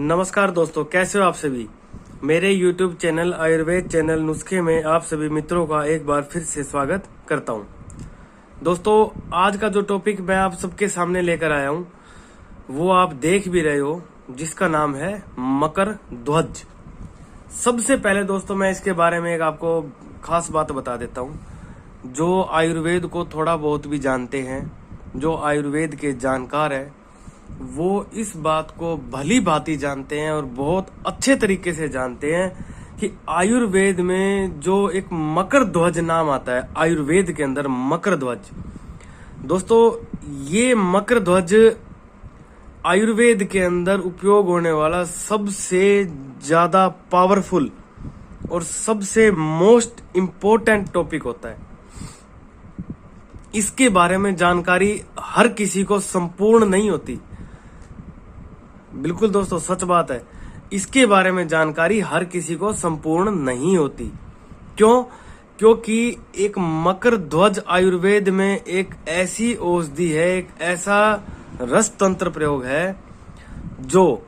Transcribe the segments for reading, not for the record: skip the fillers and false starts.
नमस्कार दोस्तों, कैसे हो आप सभी। मेरे YouTube चैनल आयुर्वेद चैनल नुस्खे में आप सभी मित्रों का एक बार फिर से स्वागत करता हूं। दोस्तों, आज का जो टॉपिक मैं आप सबके सामने लेकर आया हूं वो आप देख भी रहे हो, जिसका नाम है मकर ध्वज। सबसे पहले दोस्तों मैं इसके बारे में एक आपको खास बात बता देता हूं। जो आयुर्वेद को थोड़ा बहुत भी जानते हैं, जो आयुर्वेद के जानकार है, वो इस बात को भली भांति जानते हैं और बहुत अच्छे तरीके से जानते हैं कि आयुर्वेद में जो एक मकर ध्वज नाम आता है, आयुर्वेद के अंदर मकर ध्वज। दोस्तों, ये मकर ध्वज आयुर्वेद के अंदर उपयोग होने वाला सबसे ज्यादा पावरफुल और सबसे मोस्ट इम्पोर्टेंट टॉपिक होता है। इसके बारे में जानकारी हर किसी को संपूर्ण नहीं होती। बिल्कुल दोस्तों, सच बात है। इसके बारे में जानकारी हर किसी को संपूर्ण नहीं होती। क्यों? क्योंकि एक मकर ध्वज आयुर्वेद में एक ऐसी औषधि है, एक ऐसा रस तंत्र प्रयोग है जो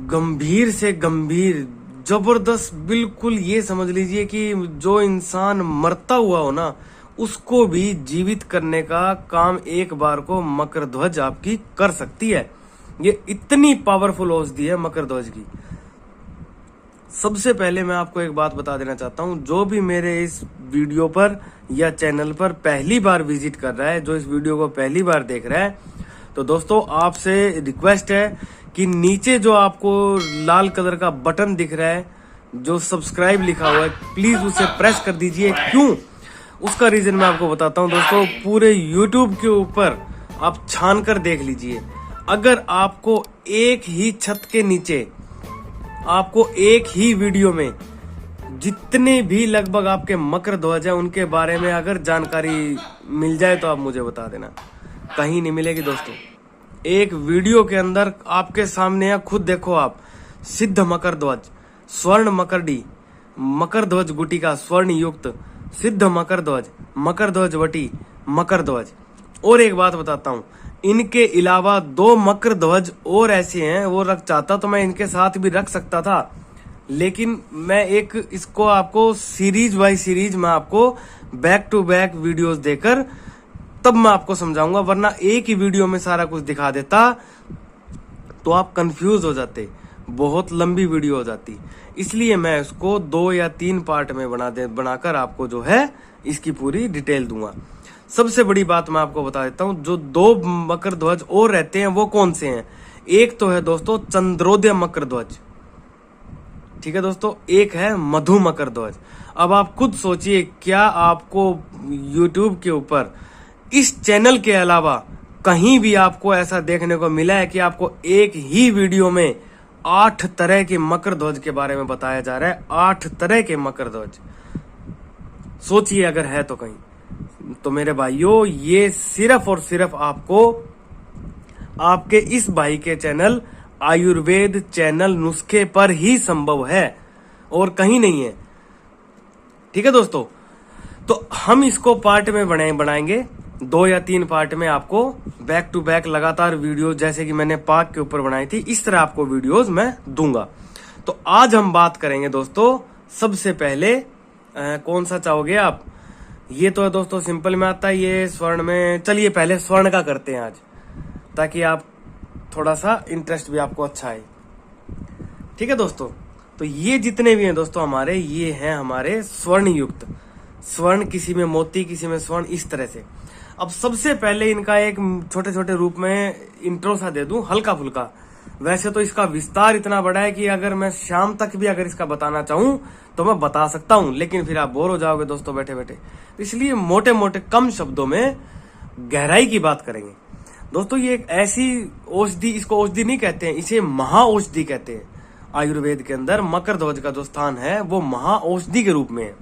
गंभीर से गंभीर, जबरदस्त, बिल्कुल ये समझ लीजिए कि जो इंसान मरता हुआ हो ना, उसको भी जीवित करने का काम एक बार को मकर ध्वज आपकी कर सकती है। ये इतनी पावरफुल औषधि है मकर ध्वज की। सबसे पहले मैं आपको एक बात बता देना चाहता हूं, जो भी मेरे इस वीडियो पर या चैनल पर पहली बार विजिट कर रहा है, जो इस वीडियो को पहली बार देख रहा है, तो दोस्तों आपसे रिक्वेस्ट है कि नीचे जो आपको लाल कलर का बटन दिख रहा है, जो सब्सक्राइब लिखा हुआ है, प्लीज उसे प्रेस कर दीजिए। क्यों? उसका रीजन मैं आपको बताता हूं। दोस्तों, पूरे YouTube के ऊपर आप छान कर देख लीजिए। अगर आपको एक ही छत के नीचे, आपको एक ही वीडियो में जितने भी लगभग आपके मकर ध्वज है उनके बारे में अगर जानकारी मिल जाए तो आप मुझे बता देना। कहीं नहीं मिलेगी दोस्तों। एक वीडियो के अंदर आपके सामने है, खुद देखो आप, सिद्ध मकर ध्वज, स्वर्ण मकरडी, मकर ध्वज गुटिका स्वर्ण युक्त, सिद्ध मकर ध्वज वटी, मकर ध्वज। और एक बात बताता हूं, इनके अलावा 2 मकर ध्वज और ऐसे हैं, वो रख चाहता तो मैं इनके साथ भी रख सकता था, लेकिन मैं एक इसको आपको सीरीज बाय सीरीज मैं आपको बैक टू बैक वीडियोस देकर तब मैं आपको समझाऊंगा। वरना एक ही वीडियो में सारा कुछ दिखा देता तो आप कंफ्यूज हो जाते, बहुत लंबी वीडियो हो जाती। इसलिए मैं इसको 2 या 3 पार्ट में बनाकर आपको जो है इसकी पूरी डिटेल दूंगा। सबसे बड़ी बात मैं आपको बता देता हूं, जो 2 मकर ध्वज और रहते हैं वो कौन से हैं। एक तो है दोस्तों चंद्रोदय मकर ध्वज, ठीक है दोस्तों, एक है मधु मकर ध्वज। अब आप खुद सोचिए, क्या आपको YouTube के ऊपर इस चैनल के अलावा कहीं भी आपको ऐसा देखने को मिला है कि आपको एक ही वीडियो में 8 तरह के मकर ध्वज के बारे में बताया जा रहा है? 8 तरह के मकर ध्वज। सोचिए अगर है तो कहीं। तो मेरे भाइयों, ये सिर्फ और सिर्फ आपको आपके इस भाई के चैनल आयुर्वेद चैनल नुस्खे पर ही संभव है और कहीं नहीं है। ठीक है दोस्तों, तो हम इसको पार्ट में बनाएंगे 2 या 3 पार्ट में, आपको बैक टू बैक लगातार वीडियो, जैसे कि मैंने पाक के ऊपर बनाई थी, इस तरह आपको वीडियोस मैं दूंगा। तो आज हम बात करेंगे दोस्तों, सबसे पहले कौन सा चाहोगे आप? ये तो है दोस्तों सिंपल में आता है, ये स्वर्ण में। चलिए पहले स्वर्ण का करते हैं आज, ताकि आप थोड़ा सा इंटरेस्ट भी आपको अच्छा है। ठीक है दोस्तों, तो ये जितने भी हैं दोस्तों हमारे, ये हैं हमारे स्वर्ण युक्त। स्वर्ण, किसी में मोती, किसी में स्वर्ण, इस तरह से। अब सबसे पहले इनका एक छोटे छोटे रूप में इंट्रो सा दे दूं, हल्का फुल्का। वैसे तो इसका विस्तार इतना बड़ा है कि अगर मैं शाम तक भी अगर इसका बताना चाहूं तो मैं बता सकता हूं, लेकिन फिर आप बोर हो जाओगे दोस्तों बैठे बैठे। इसलिए मोटे मोटे कम शब्दों में गहराई की बात करेंगे। दोस्तों, ये एक ऐसी औषधि, इसको औषधि नहीं कहते हैं, इसे महाऔषधि कहते हैं। आयुर्वेद के अंदर मकर ध्वज का जो स्थान है वो महाऔषधि के रूप में है।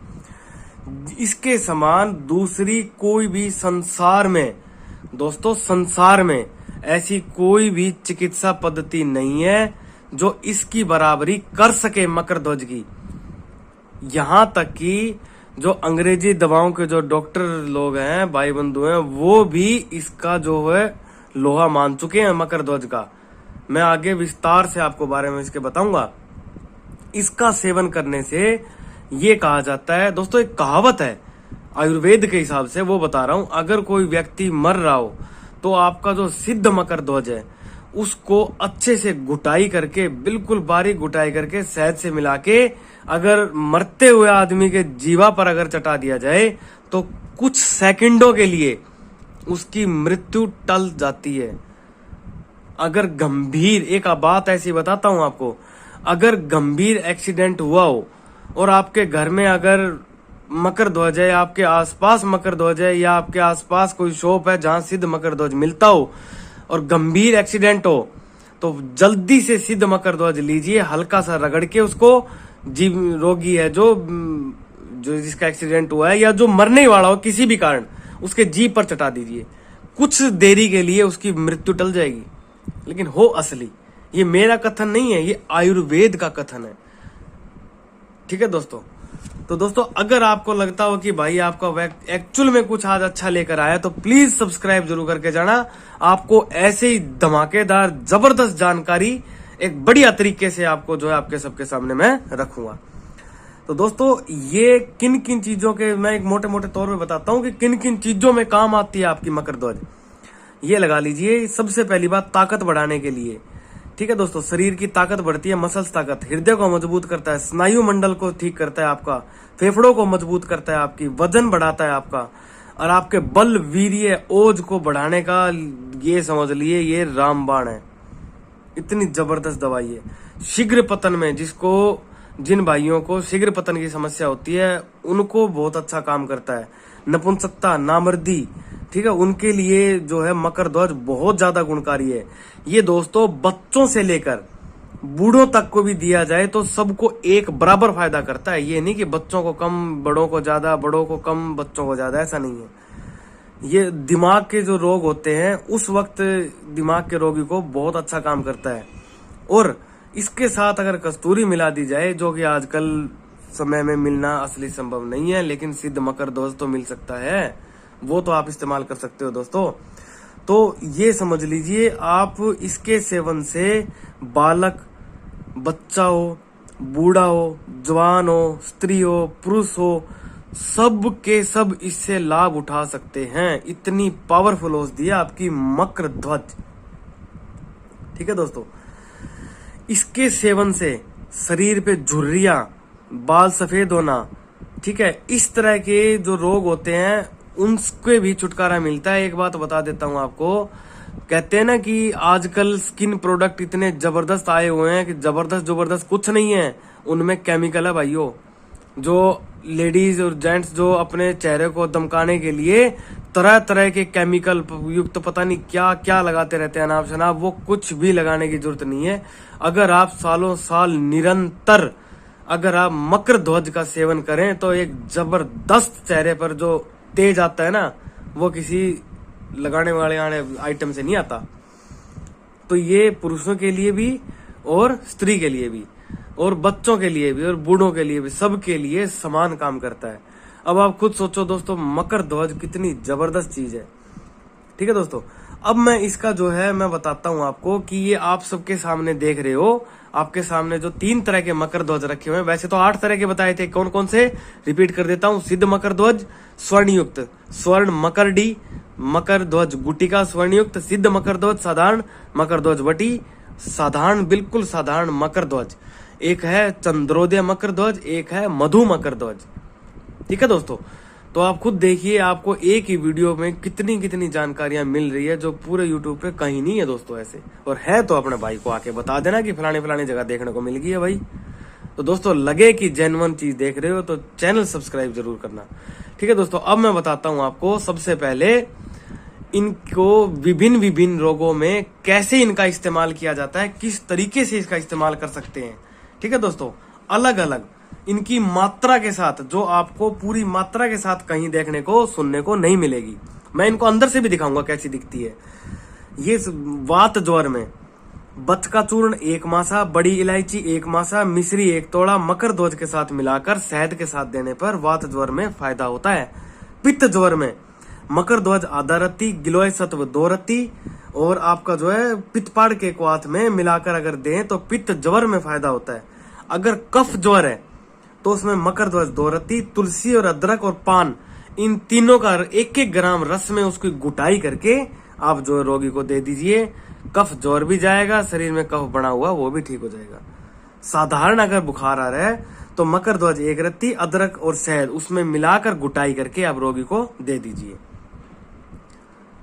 इसके समान दूसरी कोई भी संसार में, दोस्तों संसार में ऐसी कोई भी चिकित्सा पद्धति नहीं है जो इसकी बराबरी कर सके मकर ध्वज की। यहां तक कि जो अंग्रेजी दवाओं के जो डॉक्टर लोग हैं, भाई बंधु हैं, वो भी इसका जो है लोहा मान चुके हैं मकर ध्वज का। मैं आगे विस्तार से आपको बारे में इसके बताऊंगा। इसका सेवन करने से ये कहा जाता है दोस्तों, एक कहावत है आयुर्वेद के हिसाब से, वो बता रहा हूं। अगर कोई व्यक्ति मर रहा हो तो आपका जो सिद्ध मकर ध्वज है उसको अच्छे से घुटाई करके, बिल्कुल बारीक घुटाई करके शहद से मिला के अगर मरते हुए आदमी के जीवा पर अगर चटा दिया जाए तो कुछ सेकंडों के लिए उसकी मृत्यु टल जाती है। अगर गंभीर, एक बात ऐसी बताता हूं आपको, अगर गंभीर एक्सीडेंट हुआ हो और आपके घर में अगर मकर ध्वज है, आपके आसपास मकर ध्वज है, या आपके आसपास कोई शॉप है जहां सिद्ध मकर ध्वज मिलता हो और गंभीर एक्सीडेंट हो, तो जल्दी से सिद्ध मकर ध्वज लीजिए, हल्का सा रगड़ के उसको, जीव रोगी है जो जिसका एक्सीडेंट हुआ है या जो मरने वाला हो किसी भी कारण, उसके जीभ पर चटा दीजिए। कुछ देरी के लिए उसकी मृत्यु टल जाएगी। लेकिन हो असली, ये मेरा कथन नहीं है, ये आयुर्वेद का कथन है। ठीक है दोस्तों। तो दोस्तों, अगर आपको लगता हो कि भाई आपका एक्चुअल में कुछ आज अच्छा लेकर आया तो प्लीज सब्सक्राइब जरूर करके जाना। आपको ऐसे ही धमाकेदार जबरदस्त जानकारी एक बढ़िया तरीके से आपको जो है आपके सबके सामने मैं रखूंगा। तो दोस्तों, ये किन किन चीजों के मैं एक मोटे मोटे तौर पे बताता हूं कि किन किन चीजों में काम आती है आपकी मकर ध्वज। ये लगा लीजिए, सबसे पहली बात ताकत बढ़ाने के लिए। ठीक है दोस्तों, शरीर की ताकत बढ़ती है, मसल्स ताकत, हृदय को मजबूत करता है, स्नायु मंडल को ठीक करता है आपका, फेफड़ों को मजबूत करता है आपकी, वजन बढ़ाता है आपका, और आपके बल, वीर्य, ओज को बढ़ाने का ये समझ लिए ये रामबाण है। इतनी जबरदस्त दवाई है। शीघ्र पतन में, जिन भाइयों को शीघ्र पतन की समस्या होती है उनको बहुत अच्छा काम करता है। नपुंसकता, नामर्दी, ठीक है, उनके लिए जो है मकर ध्वज बहुत ज्यादा गुणकारी है। ये दोस्तों बच्चों से लेकर बूढ़ों तक को भी दिया जाए तो सबको एक बराबर फायदा करता है। ये नहीं कि बच्चों को कम, बड़ों को ज्यादा, बड़ों को कम, बच्चों को ज्यादा, ऐसा नहीं है। ये दिमाग के जो रोग होते हैं उस वक्त दिमाग के रोगी को बहुत अच्छा काम करता है। और इसके साथ अगर कस्तूरी मिला दी जाए, जो कि आजकल समय में मिलना असली संभव नहीं है, लेकिन सिद्ध मकर ध्वज तो मिल सकता है, वो तो आप इस्तेमाल कर सकते हो दोस्तों। तो ये समझ लीजिए, आप इसके सेवन से बालक, बच्चा हो, बूढ़ा हो, जवान हो, स्त्री हो, पुरुष हो, सब के सब इससे लाभ उठा सकते हैं। इतनी पावरफुल औषधि है आपकी मकर ध्वज। ठीक है दोस्तों, इसके सेवन से शरीर पे झुर्रियां, बाल सफेद होना, ठीक है, इस तरह के जो रोग होते हैं उनसे भी छुटकारा मिलता है। एक बात बता देता हूं आपको, कहते हैं ना कि आजकल स्किन प्रोडक्ट इतने जबरदस्त आए हुए हैं कि जबरदस्त कुछ नहीं है, उनमें केमिकल है भाइयों। जो लेडीज और जेंट्स जो अपने चेहरे को दमकाने के लिए तरह तरह के केमिकल युक्त पता नहीं क्या क्या लगाते रहते हैं अनाप शनाप, वो कुछ भी लगाने की जरूरत नहीं है। अगर आप सालों साल निरंतर अगर आप मकर ध्वज का सेवन करें तो एक जबरदस्त चेहरे पर जो तेज आता है ना, वो किसी लगाने वाले आइटम से नहीं आता। तो ये पुरुषों के लिए भी और स्त्री के लिए भी और बच्चों के लिए भी और बूढ़ों के लिए भी, सबके लिए समान काम करता है। अब आप खुद सोचो दोस्तों, मकर ध्वज कितनी जबरदस्त चीज है। ठीक है दोस्तों, अब मैं इसका जो है मैं बताता हूं आपको कि ये आप सबके सामने देख रहे हो, आपके सामने जो 3 तरह के मकर ध्वज रखे हुए हैं, वैसे तो 8 तरह के बताए थे। कौन कौन से, रिपीट कर देता हूं। सिद्ध मकर ध्वज स्वर्ण युक्त, स्वर्ण मकर डी, मकर ध्वज गुटिका स्वर्ण युक्त, सिद्ध मकर ध्वज साधारण, मकर ध्वज वटी, साधारण, बिल्कुल साधारण मकर ध्वज, एक है चंद्रोदय मकर ध्वज, एक है मधु मकर ध्वज। ठीक है दोस्तों, तो आप खुद देखिए, आपको एक ही वीडियो में कितनी कितनी जानकारियां मिल रही है जो पूरे यूट्यूब पे कहीं नहीं है दोस्तों ऐसे। और है तो अपने भाई को आके बता देना कि फलाने फलाने जगह देखने को मिल गई है भाई। तो दोस्तों, लगे कि जेन्युइन चीज देख रहे हो तो चैनल सब्सक्राइब जरूर करना। ठीक है दोस्तों, अब मैं बताता हूं आपको सबसे पहले इनको विभिन्न विभिन्न रोगों में कैसे इनका इस्तेमाल किया जाता है, किस तरीके से इसका इस्तेमाल कर सकते हैं। ठीक है दोस्तों, अलग अलग इनकी मात्रा के साथ, जो आपको पूरी मात्रा के साथ कहीं देखने को सुनने को नहीं मिलेगी। मैं इनको अंदर से भी दिखाऊंगा कैसी दिखती है। ये वात ज्वर में बच का चूर्ण 1 मासा, बड़ी इलायची 1 मासा, मिश्री 1 तोड़ा मकर ध्वज के साथ मिलाकर शहद के साथ देने पर वात ज्वर में फायदा होता है। पित्त ज्वर में मकर ध्वज आधा रत्ती, गिलोय सत्व 2 रत्ती, और आपका जो है पित्तपाड़ के क्वाथ में मिलाकर अगर दें तो पित्त ज्वर में फायदा होता है। अगर कफ ज्वर है तो उसमें मकर ध्वज 2 रत्ती, तुलसी और अदरक और पान, इन तीनों का 1-1 ग्राम रस में उसकी गुटाई करके आप जो रोगी को दे दीजिए। कफ ज्वर भी जाएगा, शरीर में कफ बना हुआ वो भी ठीक हो जाएगा। साधारण अगर बुखार आ रहा है तो मकर ध्वज 1 रत्ती, अदरक और शहद उसमें मिलाकर गुटाई करके आप रोगी को दे दीजिए।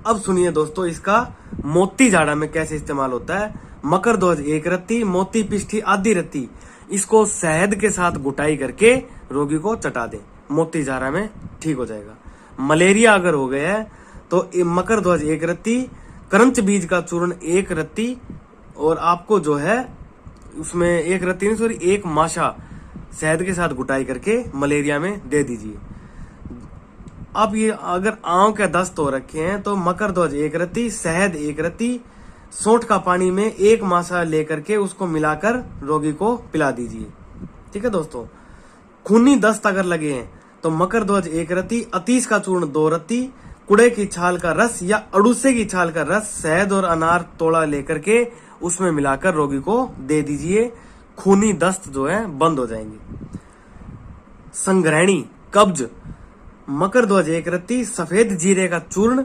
अब सुनिए दोस्तों, इसका मोती झाड़ा में कैसे इस्तेमाल होता है। मकर ध्वज 1 रत्ती, मोती पिष्ठी आधी रत्ती, इसको शहद के साथ गुटाई करके रोगी को चटा दें, मोती झाड़ा में ठीक हो जाएगा। मलेरिया अगर हो गया है तो मकर ध्वज 1 रत्ती, करंच बीज का चूर्ण 1 रत्ती, और आपको जो है उसमें 1 रत्ती नहीं सॉरी 1 माशा शहद के साथ गुटाई करके मलेरिया में दे दीजिए। अब ये अगर आंव के दस्त हो रखे हैं तो मकर ध्वज 1 रत्ती, शहद 1 रत्ती, सोंठ का पानी में 1 मासा लेकर के उसको मिलाकर रोगी को पिला दीजिए। ठीक है दोस्तों। खूनी दस्त अगर लगे हैं तो मकर ध्वज 1 रत्ती, अतीस का चूर्ण 2 रत्ती, कुड़े की छाल का रस या अड़ूसे की छाल का रस, शहद और अनार तोड़ा लेकर के उसमें मिलाकर रोगी को दे दीजिए। खूनी दस्त जो है बंद हो जाएंगे। संग्रहणी कब्ज, मकर ध्वज 1 रत्ती, सफेद जीरे का चूर्ण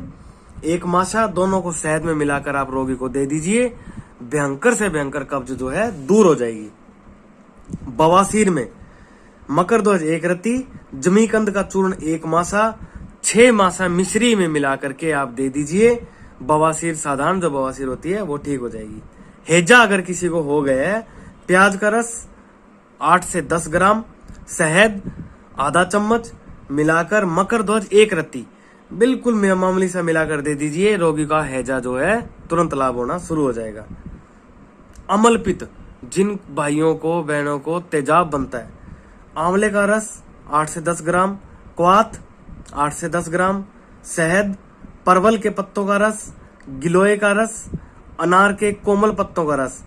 1 मासा, दोनों को शहद में मिलाकर आप रोगी को दे दीजिए। भयंकर से भयंकर कब्ज जो है दूर हो जाएगी। बवासीर में मकर ध्वज 1 रत्ती, जमीकंद का चूर्ण 1 मासा, 6 मासा मिश्री में मिलाकर के आप दे दीजिए। बवासीर साधारण जो बवासीर होती है वो ठीक हो जाएगी। हैजा अगर किसी को हो गया है, प्याज का रस 8 से 10 ग्राम, शहद आधा चम्मच मिलाकर मकर ध्वज 1 रत्ती बिल्कुल मामूली सा मिलाकर दे दीजिए। रोगी का हैजा जो है तुरंत लाभ होना शुरू हो जाएगा। अमल पित्त, जिन भाइयों को बहनों को तेजाब बनता है, आंवले का रस 8 से 10 ग्राम, क्वाथ 8 से 10 ग्राम, शहद, परवल के पत्तों का रस, गिलोय का रस, अनार के कोमल पत्तों का रस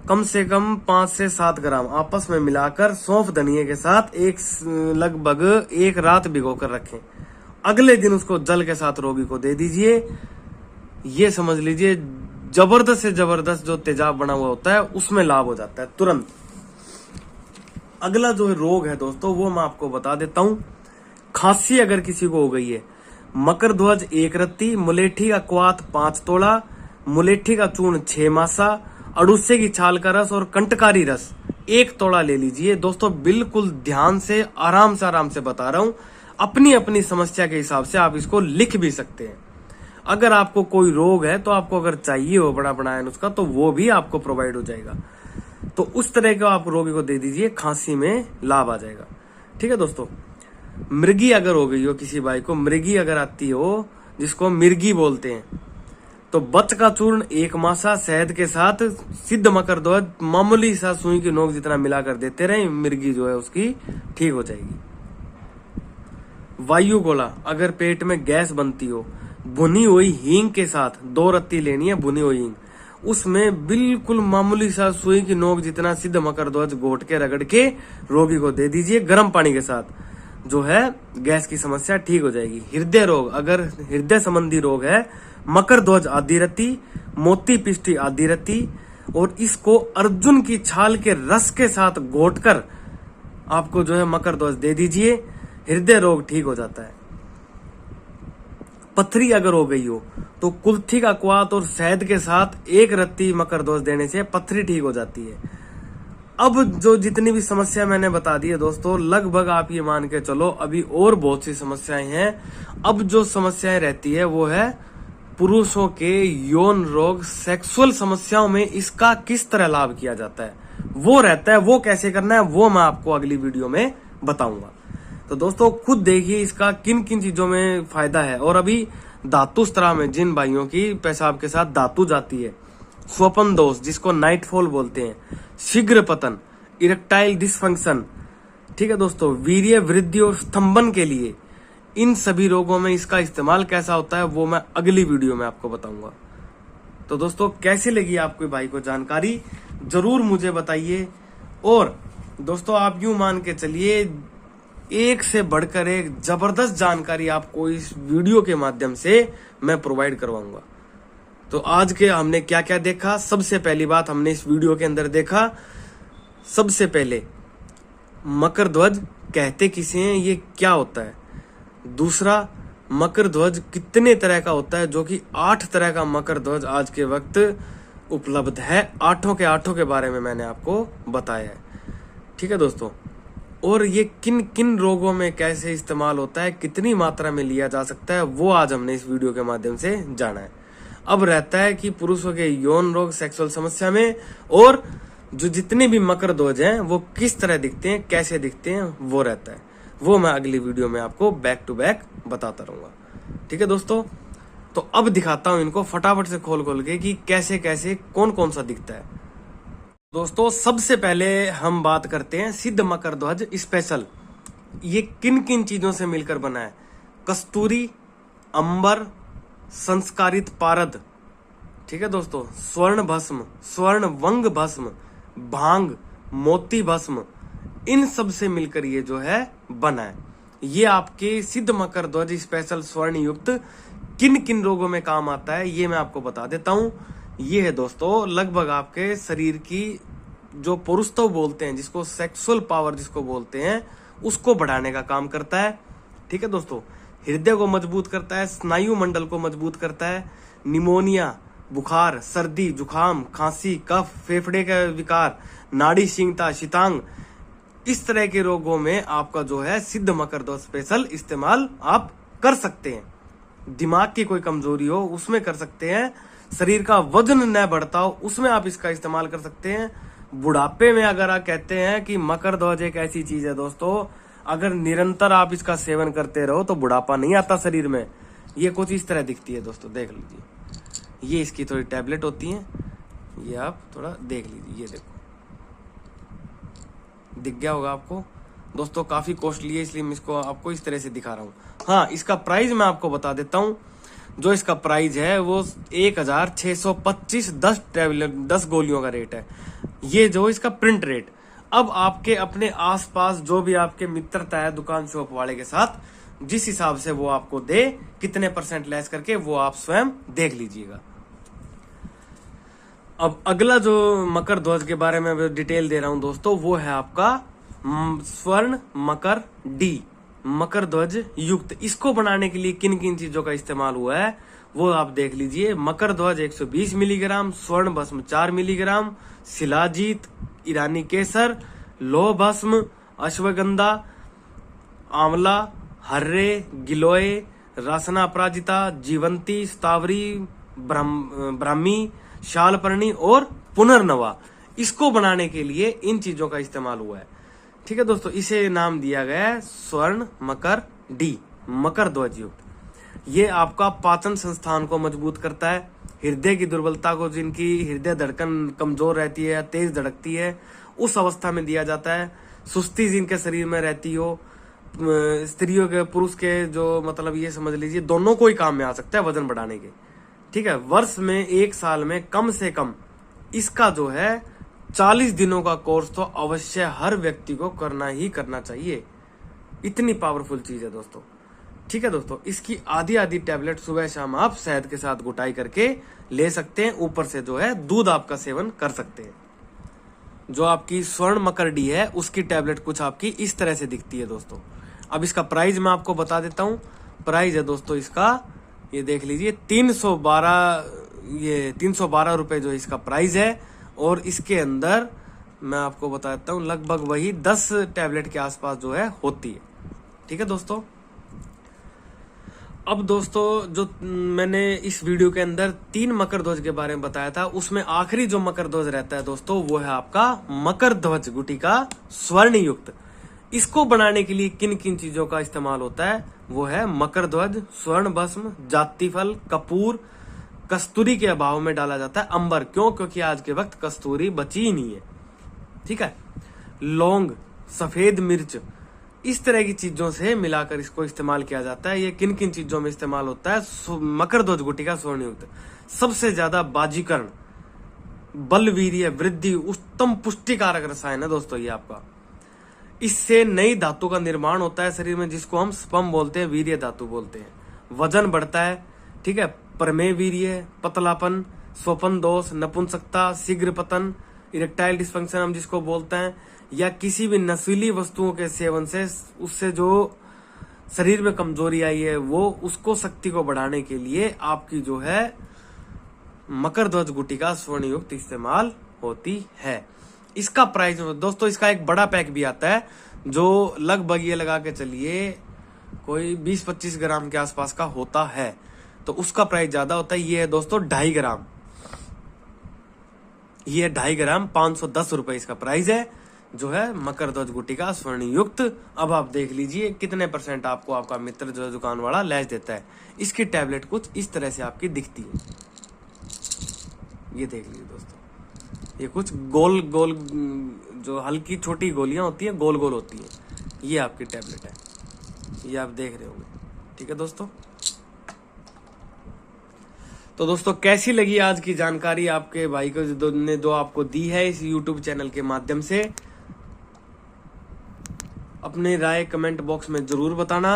कम से कम 5 से 7 ग्राम आपस में मिलाकर सौंफ धनिये के साथ लगभग 1 रात भिगो कर रखें। अगले दिन उसको जल के साथ रोगी को दे दीजिए। ये समझ लीजिए जबरदस्त से जबरदस्त जो तेजाब बना हुआ होता है उसमें लाभ हो जाता है तुरंत। अगला जो रोग है दोस्तों वो मैं आपको बता देता हूं। खांसी अगर किसी को हो गई है, मकर ध्वज 1 रत्ती, मुलेठी का क्वाथ 5 तोड़ा, मुलेठी का चूर्ण 6 मासा, अड़ूसे की छाल का रस और कंटकारी रस 1 तोड़ा ले लीजिए। दोस्तों बिल्कुल ध्यान से आराम से बता रहा हूं, अपनी अपनी समस्या के हिसाब से आप इसको लिख भी सकते हैं। अगर आपको कोई रोग है तो आपको अगर चाहिए हो बड़ा बनाया नुस्खा तो वो भी आपको प्रोवाइड हो जाएगा। तो उस तरह का आप रोगी को दे दीजिए, खांसी में लाभ आ जाएगा। ठीक है दोस्तों। मृगी अगर हो गई हो किसी भाई को, मृगी अगर आती हो जिसको मिर्गी बोलते हैं, तो बच का चूर्ण 1 मासा शहद के साथ सिद्ध मकर ध्वज मामूली सा सुई की नोक जितना मिलाकर देते रहे, मिर्गी जो है उसकी ठीक हो जाएगी। वायु गोला अगर पेट में गैस बनती हो, भुनी हुई हींग के साथ 2 रत्ती लेनी है, भुनी हुई हींग, उसमें बिल्कुल मामूली सा सुई की नोक जितना सिद्ध मकर ध्वज घोट के रगड़ के रोगी को दे दीजिए गर्म पानी के साथ, जो है गैस की समस्या ठीक हो जाएगी। हृदय रोग, अगर हृदय संबंधी रोग है, मकर ध्वज आधी रत्ती, मोती पिष्टी आधी रत्ती, और इसको अर्जुन की छाल के रस के साथ घोटकर आपको जो है मकर ध्वज दे दीजिए, हृदय रोग ठीक हो जाता है। पथरी अगर हो गई हो तो कुल्थी का क्वाथ और शहद के साथ 1 रत्ती मकर ध्वज देने से पथरी ठीक हो जाती है। अब जो जितनी भी समस्या मैंने बता दी है दोस्तों, लगभग आप ये मान के चलो अभी और बहुत सी समस्याएं हैं। अब जो समस्याएं रहती है वो है पुरुषों के यौन रोग, सेक्सुअल समस्याओं में इसका किस तरह लाभ किया जाता है वो रहता है। वो कैसे करना है वो मैं आपको अगली वीडियो में बताऊंगा। तो दोस्तों खुद देखिए इसका किन किन चीजों में फायदा है। और अभी धातु स्त्राव में जिन भाइयों की पेशाब के साथ धातु जाती है, स्वपन दोष जिसको नाइटफॉल बोलते हैं, शीघ्र पतन, इरेक्टाइल डिसफंक्शन, ठीक है दोस्तों, वीर्य वृद्धि और स्तंभन के लिए, इन सभी रोगों में इसका इस्तेमाल कैसा होता है वो मैं अगली वीडियो में आपको बताऊंगा। तो दोस्तों कैसी लगी आपको भाई को जानकारी जरूर मुझे बताइए। और दोस्तों आप यूं मान के चलिए एक से बढ़कर एक जबरदस्त जानकारी आपको इस वीडियो के माध्यम से मैं प्रोवाइड करवाऊंगा। तो आज के हमने क्या क्या देखा। सबसे पहली बात हमने इस वीडियो के अंदर देखा, सबसे पहले मकर ध्वज कहते किसे हैं, ये क्या होता है। दूसरा, मकर ध्वज कितने तरह का होता है, जो कि 8 तरह का मकर ध्वज आज के वक्त उपलब्ध है। 8 के बारे में मैंने आपको बताया है। ठीक है दोस्तों, और ये किन किन रोगों में कैसे इस्तेमाल होता है, कितनी मात्रा में लिया जा सकता है, वो आज हमने इस वीडियो के माध्यम से जाना है। अब रहता है कि पुरुषों के यौन रोग, सेक्सुअल समस्या में, और जो जितने भी मकर ध्वज हैं वो किस तरह दिखते हैं, कैसे दिखते हैं, वो रहता है। वो मैं अगली वीडियो में आपको बैक टू बैक बताता रहूंगा। ठीक है दोस्तों, तो अब दिखाता हूं इनको फटाफट से खोल खोल के कि कैसे कैसे कौन कौन सा दिखता है। दोस्तों सबसे पहले हम बात करते हैं सिद्ध मकर ध्वज स्पेशल। ये किन किन चीजों से मिलकर बना है। कस्तूरी, अंबर, संस्कारित पारद, ठीक है दोस्तों, स्वर्ण भस्म, स्वर्ण वंग भस्म, भांग, मोती भस्म, इन सब से मिलकर ये जो है बना है। ये आपके सिद्ध मकर ध्वज स्पेशल स्वर्ण युक्त किन किन रोगों में काम आता है, ये मैं आपको बता देता हूं। ये है दोस्तों लगभग आपके शरीर की जो पुरुषत्व बोलते हैं, जिसको सेक्सुअल पावर जिसको बोलते हैं, उसको बढ़ाने का काम करता है। ठीक है दोस्तों, हृदय को मजबूत करता है, स्नायु मंडल को मजबूत करता है, निमोनिया, बुखार, सर्दी, जुखाम, खांसी, कफ, फेफड़े का विकार, नाड़ी क्षीणता, शीतांग, इस तरह के रोगों में आपका जो है सिद्ध मकर ध्वज स्पेशल इस्तेमाल आप कर सकते हैं। दिमाग की कोई कमजोरी हो उसमें कर सकते हैं, शरीर का वजन न बढ़ता हो उसमें आप इसका इस्तेमाल कर सकते हैं। बुढ़ापे में अगर आप कहते हैं कि मकर ध्वज एक ऐसी चीज है दोस्तों, अगर निरंतर आप इसका सेवन करते रहो तो बुढ़ापा नहीं आता शरीर में। ये कुछ इस तरह दिखती है दोस्तों, देख लीजिए, ये इसकी थोड़ी टैबलेट होती है, ये आप थोड़ा देख लीजिए, ये देखो दिख गया होगा आपको दोस्तों। काफी कॉस्टली है इसलिए मैं इसको आपको इस तरह से दिखा रहा हूँ। हाँ, इसका प्राइस मैं आपको बता देता हूँ। जो इसका प्राइस है वो 1625 10 टैबलेट 10 गोलियों का रेट है। ये जो इसका प्रिंट रेट। अब आपके अपने आसपास जो भी आपके मित्रता है दुकान शॉप वाले के साथ, जिस हिसाब से वो आपको दे, कितने % लेस करके, वो आप स्वयं देख लीजिएगा। अब अगला जो मकर ध्वज के बारे में डिटेल दे रहा हूं दोस्तों, वो है आपका स्वर्ण मकर डी, मकर ध्वज युक्त। इसको बनाने के लिए किन किन चीजों का इस्तेमाल हुआ है वो आप देख लीजिए। मकर ध्वज 120 मिलीग्राम, स्वर्ण भस्म 4 मिलीग्राम, शिलाजीत, ईरानी केसर, लोह भस्म, अश्वगंधा, आंवला, हर्रे, गिलोय, रासना अपराजिता, जीवंती, स्तावरी, ब्राह्मी, शालपर्णी और पुनर्नवा, इसको बनाने के लिए इन चीजों का इस्तेमाल हुआ है। ठीक है दोस्तों, इसे नाम दिया गया है स्वर्ण मकर डी, मकर ध्वज युक्त। ये आपका पाचन संस्थान को मजबूत करता है, हृदय की दुर्बलता को, जिनकी हृदय धड़कन कमजोर रहती है या तेज धड़कती है, उस अवस्था में दिया जाता है। सुस्ती जिनके शरीर में रहती हो, स्त्रियों के, पुरुष के, जो मतलब ये समझ लीजिए दोनों को ही काम में आ सकता है वजन बढ़ाने के। ठीक है, वर्ष में 1 साल में कम से कम इसका जो है 40 दिनों का कोर्स तो अवश्य हर व्यक्ति को करना ही करना चाहिए। इतनी पावरफुल चीज है दोस्तों। ठीक है दोस्तों, इसकी आधी टैबलेट सुबह शाम आप शहद के साथ घुटाई करके ले सकते हैं। ऊपर से जो है दूध आपका सेवन कर सकते हैं। जो आपकी स्वर्ण मकर डी है उसकी टैबलेट कुछ आपकी इस तरह से दिखती है दोस्तों। अब इसका प्राइस मैं आपको बता देता हूँ। प्राइस है दोस्तों इसका, ये देख लीजिए, 312 रुपए जो इसका प्राइस है। और इसके अंदर मैं आपको बता देता हूँ लगभग वही 10 टैबलेट के आसपास जो है होती है। ठीक है दोस्तों, अब दोस्तों जो मैंने इस वीडियो के अंदर 3 मकर ध्वज के बारे में बताया था, उसमें आखिरी जो मकर ध्वज रहता है दोस्तों, वो है आपका मकर ध्वज गुटिका स्वर्ण युक्त। इसको बनाने के लिए किन किन चीजों का इस्तेमाल होता है, वो है मकर ध्वज, स्वर्ण भस्म, जाति फल, कपूर, कस्तूरी के अभाव में डाला जाता है अंबर। क्यों? क्योंकि आज के वक्त कस्तूरी बची ही नहीं है। ठीक है, लौंग, सफेद मिर्च, इस तरह की चीजों से मिलाकर इसको इस्तेमाल किया जाता है। ये किन किन चीजों में इस्तेमाल होता है? मकर ध्वज गुटिका स्वर्ण युक्त। सबसे ज्यादा बाजीकरण, बलवीर्य वृद्धि, उत्तम पुष्टिकारक रसायन है दोस्तों ये आपका। इससे नई धातु का निर्माण होता है शरीर में, जिसको हम स्पम बोलते हैं, वीर्य धातु बोलते हैं। वजन बढ़ता है, ठीक है, प्रमेय वीर्य, पतलापन, स्वपन दोष, नपुंसकता, शीघ्र पतन, इरेक्टाइल डिस्फंक्शन हम जिसको बोलते हैं, या किसी भी नशीली वस्तुओं के सेवन से उससे जो शरीर में कमजोरी आई है वो उसको शक्ति को बढ़ाने के लिए आपकी जो है मकर ध्वज गुटिका स्वर्ण युक्त इस्तेमाल होती है। इसका प्राइस दोस्तों, इसका एक बड़ा पैक भी आता है जो लगभग ये लगा के चलिए कोई 20-25 ग्राम के आसपास का होता है, तो उसका प्राइस ज्यादा होता है। ये है दोस्तों 2.5 ग्राम, ये 2.5 ग्राम 510 रुपए इसका प्राइस है, जो है मकर ध्वज गुटिका स्वर्ण युक्त। अब आप देख लीजिए कितने % आपको आपका मित्र जो दुकान वाला लैस देता है। इसकी टैबलेट कुछ इस तरह से आपकी दिखती है, ये देख लीजिए दोस्तों, ये कुछ गोल गोल जो हल्की छोटी गोलियां होती हैं, गोल गोल होती हैं, ये आपकी टैबलेट है, ये आप देख रहे होंगे। ठीक है दोस्तों, तो दोस्तों कैसी लगी आज की जानकारी आपके भाई को ने जो आपको दी है इस YouTube चैनल के माध्यम से, अपने राय कमेंट बॉक्स में जरूर बताना।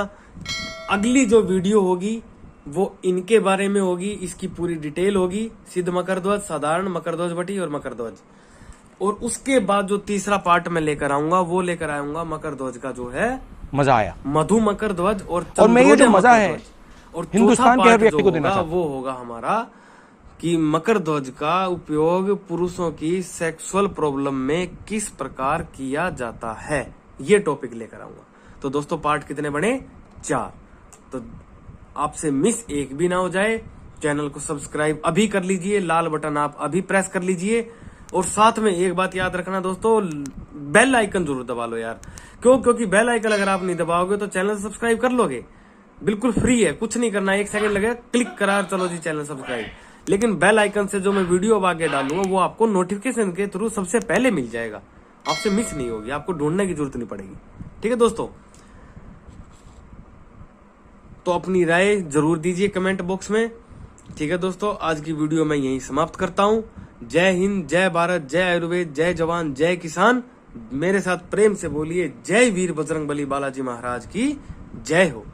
अगली जो वीडियो होगी वो इनके बारे में होगी, इसकी पूरी डिटेल होगी, सिद्ध मकर ध्वज, साधारण मकर ध्वज बटी और मकर ध्वज। और उसके बाद जो तीसरा पार्ट में लेकर आऊंगा वो लेकर आऊंगा मकर ध्वज का जो है मजा आया, मधु मकर ध्वज और मैं ये जो मजा है और हिंदुस्तान के हर व्यक्ति को देना वो होगा हमारा कि मकर ध्वज का उपयोग पुरुषों की सेक्सुअल प्रॉब्लम में किस प्रकार किया जाता है, ये टॉपिक लेकर आऊंगा। तो दोस्तों पार्ट कितने बने? 4। तो आपसे मिस एक भी ना हो जाए, चैनल को सब्सक्राइब अभी कर लीजिए, लाल बटन आप अभी प्रेस कर लीजिए, और साथ में एक बात याद रखना दोस्तों, बेल आइकन जरूर दबा लो यार। क्योंकि बेल आइकन अगर आप नहीं दबाओगे तो चैनल सब्सक्राइब कर लोगे, बिल्कुल फ्री है, कुछ नहीं करना, 1 सेकंड लगेगा, क्लिक करा, चलो जी चैनल सब्सक्राइब। लेकिन बेल आइकन से जो मैं वीडियो अब आगे डालूंगा वो आपको नोटिफिकेशन के थ्रू सबसे पहले मिल जाएगा, आपसे मिस नहीं होगी, आपको ढूंढने की जरूरत नहीं पड़ेगी। ठीक है दोस्तों, तो अपनी राय जरूर दीजिए कमेंट बॉक्स में। ठीक है दोस्तों, आज की वीडियो मैं यहीं समाप्त करता हूं। जय हिंद, जय भारत, जय आयुर्वेद, जय जवान, जय किसान। मेरे साथ प्रेम से बोलिए जय वीर बजरंगबली बालाजी महाराज की जय हो।